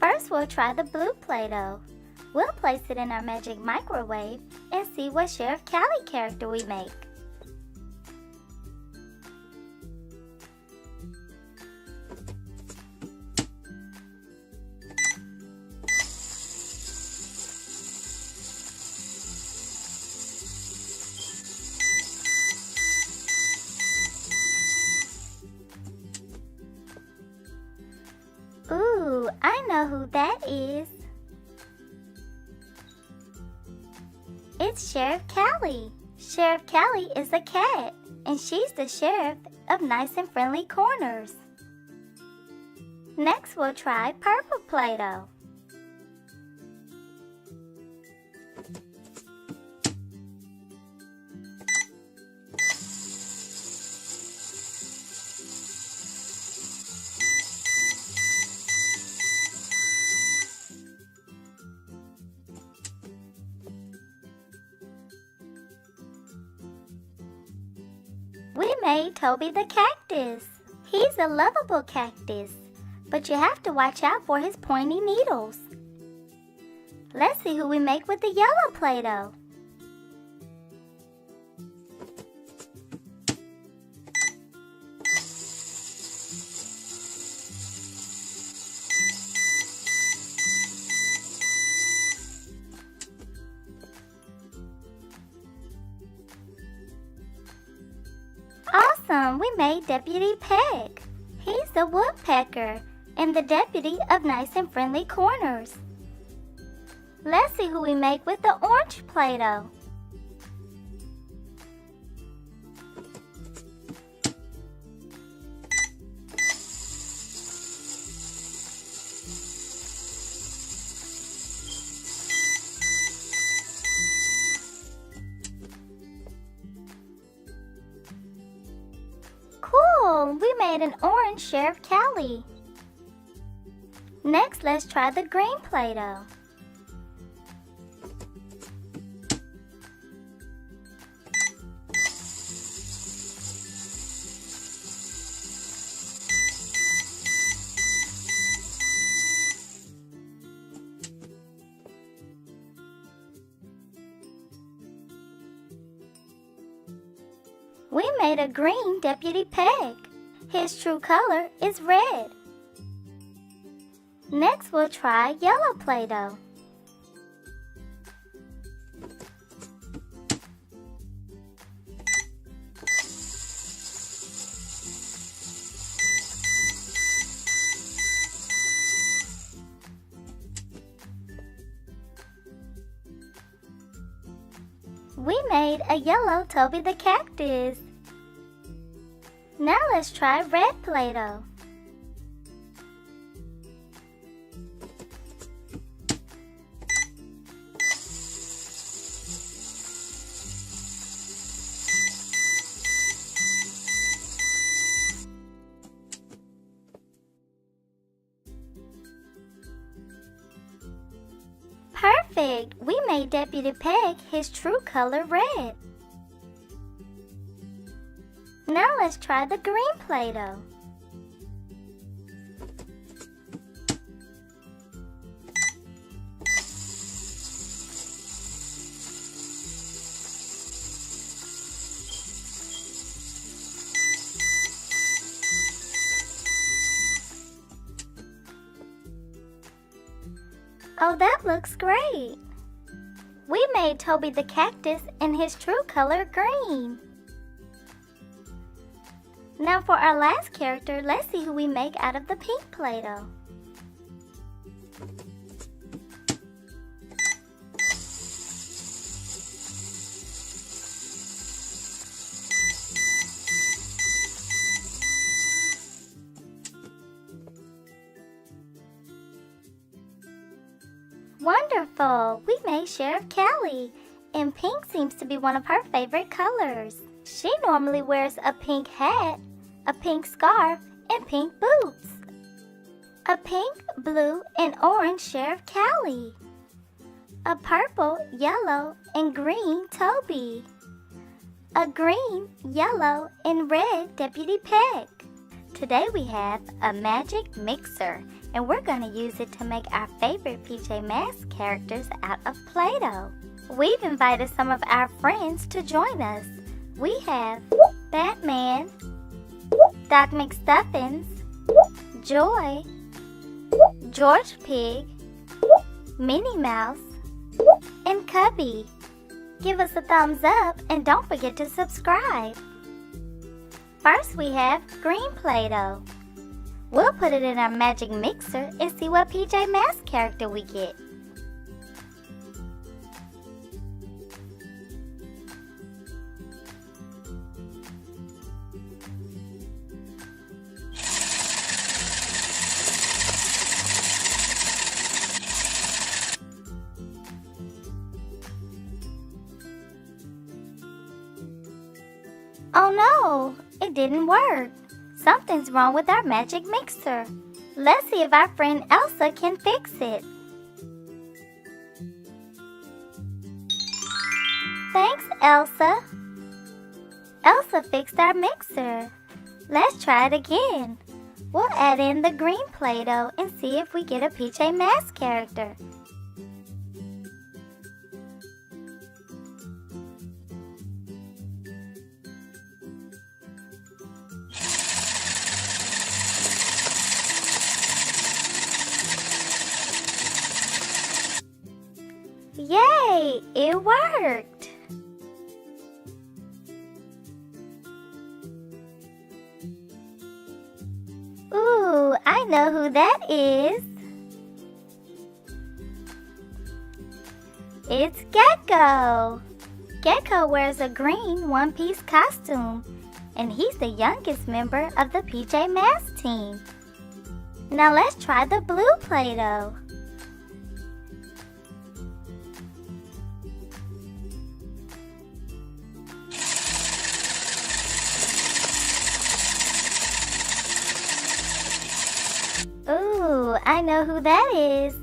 First, we'll try the blue Play-Doh. We'll place it in our magic microwave and see what Sheriff Callie character we make. Ooh, I know who that is. It's Sheriff Callie. Sheriff Callie is a cat, and she's the sheriff of Nice and Friendly Corners. Next, we'll try purple Play-Doh. We made Toby the Cactus. He's a lovable cactus, but you have to watch out for his pointy needles. Let's see who we make with the yellow Play-Doh. Awesome! We made Deputy Peck. He's the woodpecker and the deputy of Nice and Friendly Corners. Let's see who we make with the orange Play-Doh. Cool! We made an orange Sheriff Callie. Next, let's try the green Play-Doh. We made a green Deputy Peck. His true color is red. Next, we'll try yellow Play-Doh. We made a yellow Toby the Cactus. Now let's try red Play-Doh. Perfect! We made Deputy Peck his true color red. Now let's try the green Play-Doh. Oh, that looks great! We made Toby the Cactus in his true color green. Now for our last character, let's see who we make out of the pink Play-Doh. Wonderful! We made Sheriff Callie, and pink seems to be one of her favorite colors. She normally wears a pink hat, a pink scarf, and pink boots. A pink, blue, and orange Sheriff Callie. A purple, yellow, and green Toby. A green, yellow, and red Deputy Peck. Today we have a magic mixer, and we're going to use it to make our favorite PJ Masks characters out of Play-Doh. We've invited some of our friends to join us. We have Batman, Doc McStuffins, Joy, George Pig, Minnie Mouse, and Cubby. Give us a thumbs up and don't forget to subscribe. First we have green Play-Doh. We'll put it in our magic mixer and see what PJ Masks character we get. Oh no, it didn't work. Something's wrong with our magic mixer. Let's see if our friend Elsa can fix it. Thanks, Elsa. Elsa fixed our mixer. Let's try it again. We'll add in the green Play-Doh and see if we get a PJ Masks character. Yay! It worked! Ooh, I know who that is. It's Gekko. Gekko wears a green one-piece costume, and he's the youngest member of the PJ Masks team. Now let's try the blue Play-Doh. Ooh, I know who that is.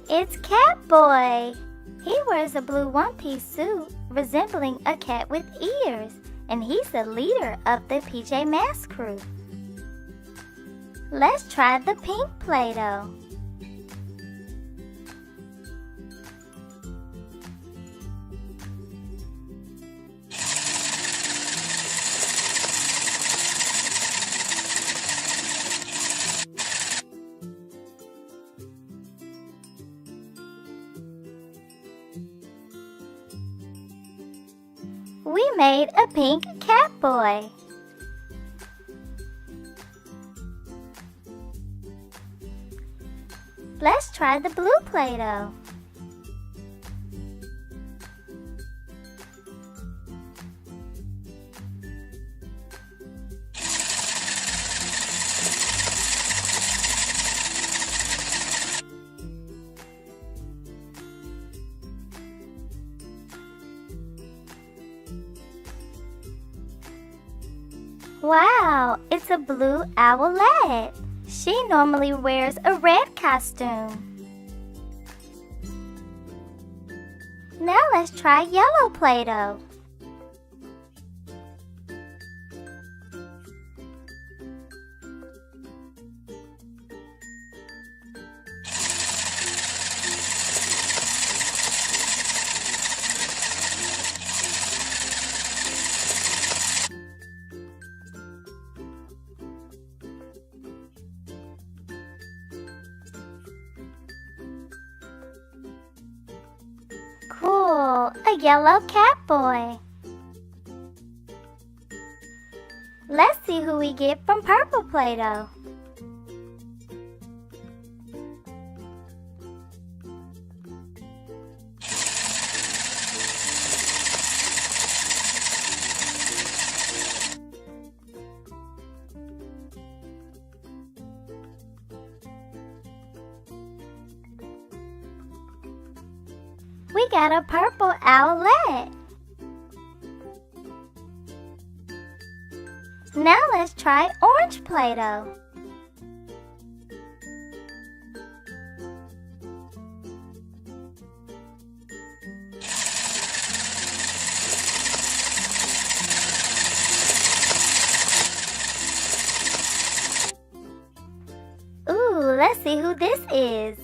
It's Catboy. He wears a blue one-piece suit resembling a cat with ears, and he's the leader of the PJ Masks crew. Let's try the pink Play-Doh. We made a pink Catboy. Let's try the blue Play-Doh. Wow, it's a blue Owlette. She normally wears a red costume. Now let's try yellow Play-Doh. Cool, a yellow Catboy. Let's see who we get from purple Play-Doh. We got a purple Owlette. Now let's try orange Play-Doh. see who this is.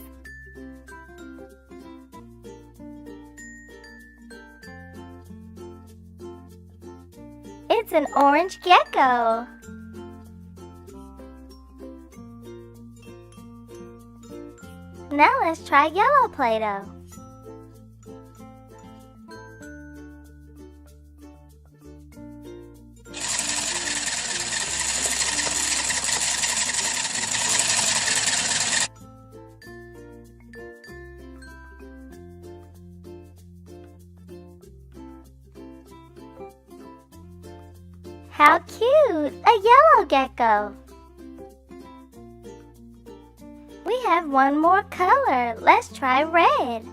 It's an orange gecko. Now let's try yellow Play-Doh. How cute! A yellow gecko! We have one more color. Let's try red.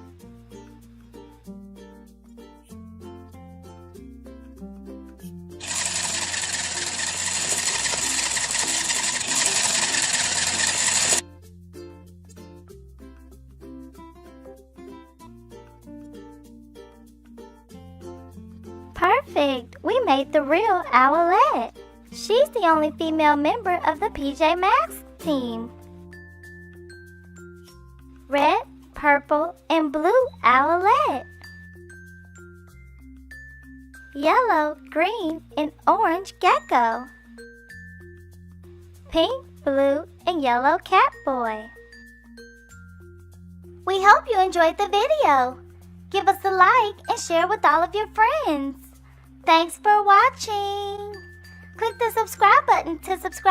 Perfect! We made the real Owlette. She's the only female member of the PJ Masks team. Red, purple, and blue Owlette. Yellow, green, and orange gecko. Pink, blue, and yellow Catboy. We hope you enjoyed the video. Give us a like and share with all of your friends. Thanks for watching. Click the subscribe button to subscribe.